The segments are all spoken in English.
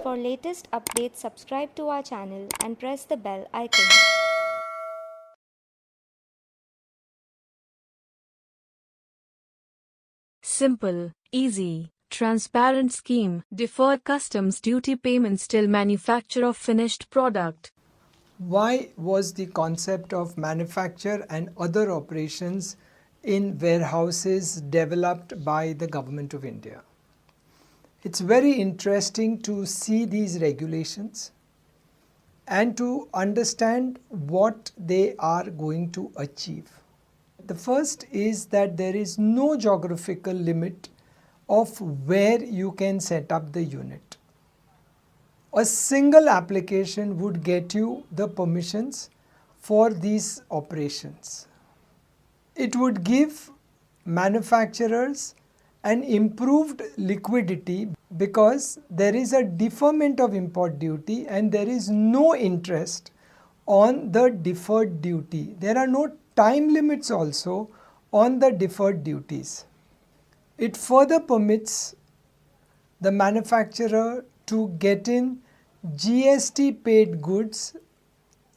For latest updates, subscribe to our channel and press the bell icon. Simple, easy, transparent scheme. Deferred customs duty payments till manufacture of finished product. Why was the concept of manufacture and other operations in warehouses developed by the Government of India? It's very interesting to see these regulations and to understand what they are going to achieve. The first is that there is no geographical limit of where you can set up the unit. A single application would get you the permissions for these operations. It would give manufacturers an improved liquidity because there is a deferment of import duty and there is no interest on the deferred duty. There are no time limits also on the deferred duties. It further permits the manufacturer to get in GST paid goods.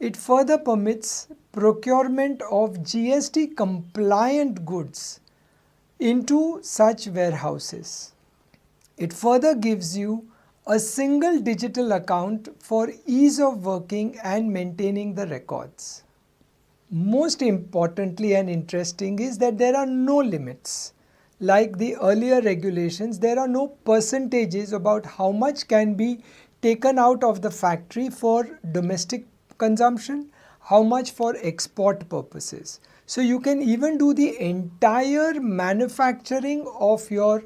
It further permits procurement of GST compliant goods into such warehouses. It further gives you a single digital account for ease of working and maintaining the records. Most importantly and interesting is that there are no limits. Like the earlier regulations, there are no percentages about how much can be taken out of the factory for domestic consumption, how much for export purposes. So you can even do the entire manufacturing of your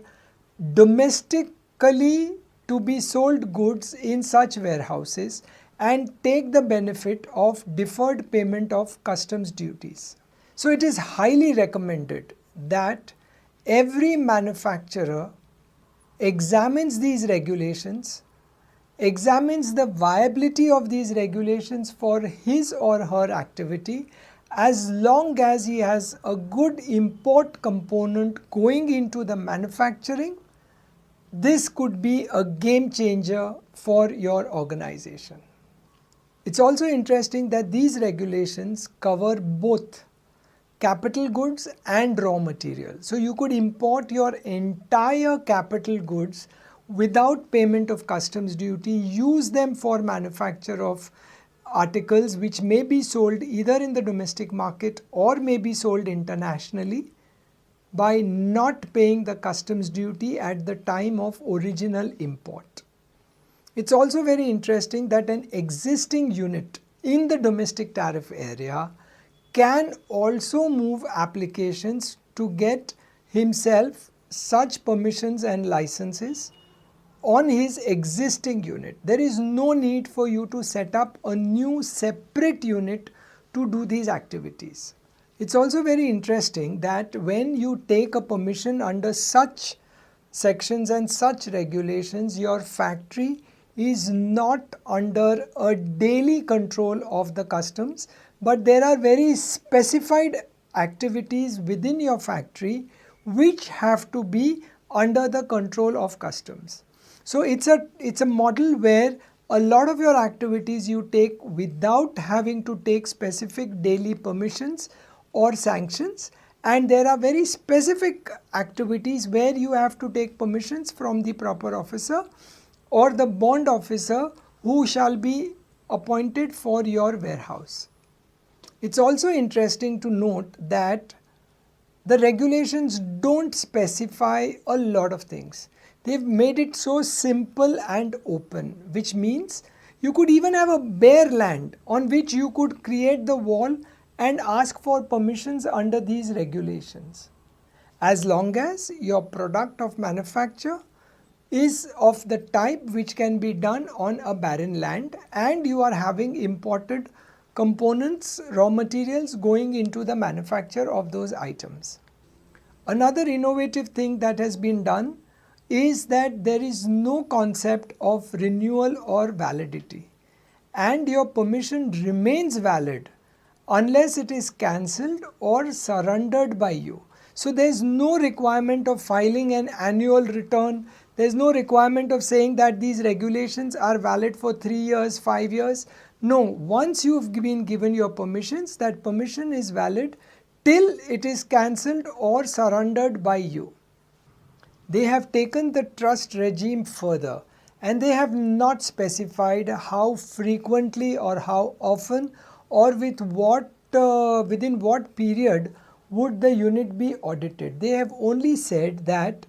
domestically to be sold goods in such warehouses and take the benefit of deferred payment of customs duties. So it is highly recommended that every manufacturer examines these regulations, examines the viability of these regulations for his or her activity. As long as he has a good import component going into the manufacturing, this could be a game changer for your organization. It's also interesting that these regulations cover both capital goods and raw material. So you could import your entire capital goods without payment of customs duty, use them for manufacture of articles which may be sold either in the domestic market or may be sold internationally by not paying the customs duty at the time of original import. It's also very interesting that an existing unit in the domestic tariff area can also move applications to get himself such permissions and licenses on his existing unit. There is no need for you to set up a new separate unit to do these activities. It's also very interesting that when you take a permission under such sections and such regulations, your factory is not under a daily control of the customs, but there are very specified activities within your factory which have to be under the control of customs. So it's a model where a lot of your activities you take without having to take specific daily permissions or sanctions, and there are very specific activities where you have to take permissions from the proper officer or the bond officer who shall be appointed for your warehouse. It's also interesting to note that the regulations don't specify a lot of things. They've made it so simple and open, which means you could even have a bare land on which you could create the wall and ask for permissions under these regulations. As long as your product of manufacture is of the type which can be done on a barren land and you are having imported components, raw materials going into the manufacture of those items. Another innovative thing that has been done is that there is no concept of renewal or validity, and your permission remains valid unless it is cancelled or surrendered by you. So there is no requirement of filing an annual return. There's no requirement of saying that these regulations are valid for 3 years, 5 years. No, once you've been given your permissions, that permission is valid till it is cancelled or surrendered by you. They have taken the trust regime further, and they have not specified how frequently or how often or with what within what period would the unit be audited. They have only said that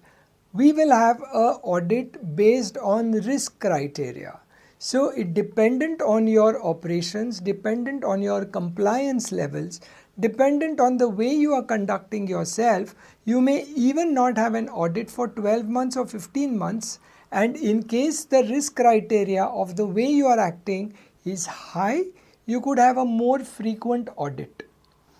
we will have an audit based on risk criteria. So it dependent on your operations, dependent on your compliance levels, dependent on the way you are conducting yourself, you may even not have an audit for 12 months or 15 months, and in case the risk criteria of the way you are acting is high, you could have a more frequent audit.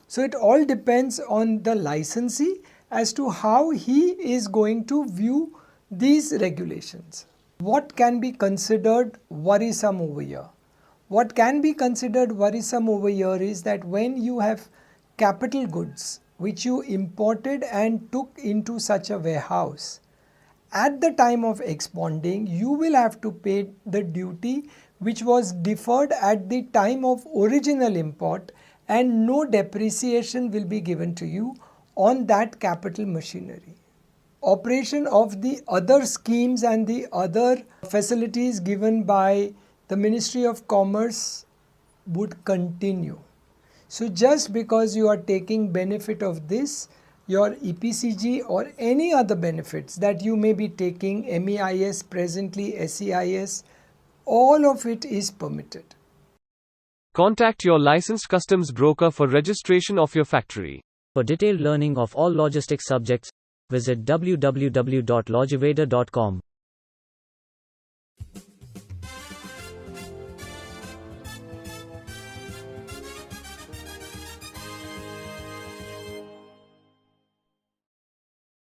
So it all depends on the licensee as to how he is going to view these regulations. What can be considered worrisome over here? What can be considered worrisome over here is that when you have capital goods which you imported and took into such a warehouse, at the time of expanding, you will have to pay the duty which was deferred at the time of original import, and no depreciation will be given to you on that capital machinery. Operation of the other schemes and the other facilities given by the Ministry of Commerce would continue. So just because you are taking benefit of this, your EPCG or any other benefits that you may be taking, MEIS, presently SEIS, all of it is permitted. Contact your licensed customs broker for registration of your factory. For detailed learning of all logistics subjects, visit www.logiveda.com.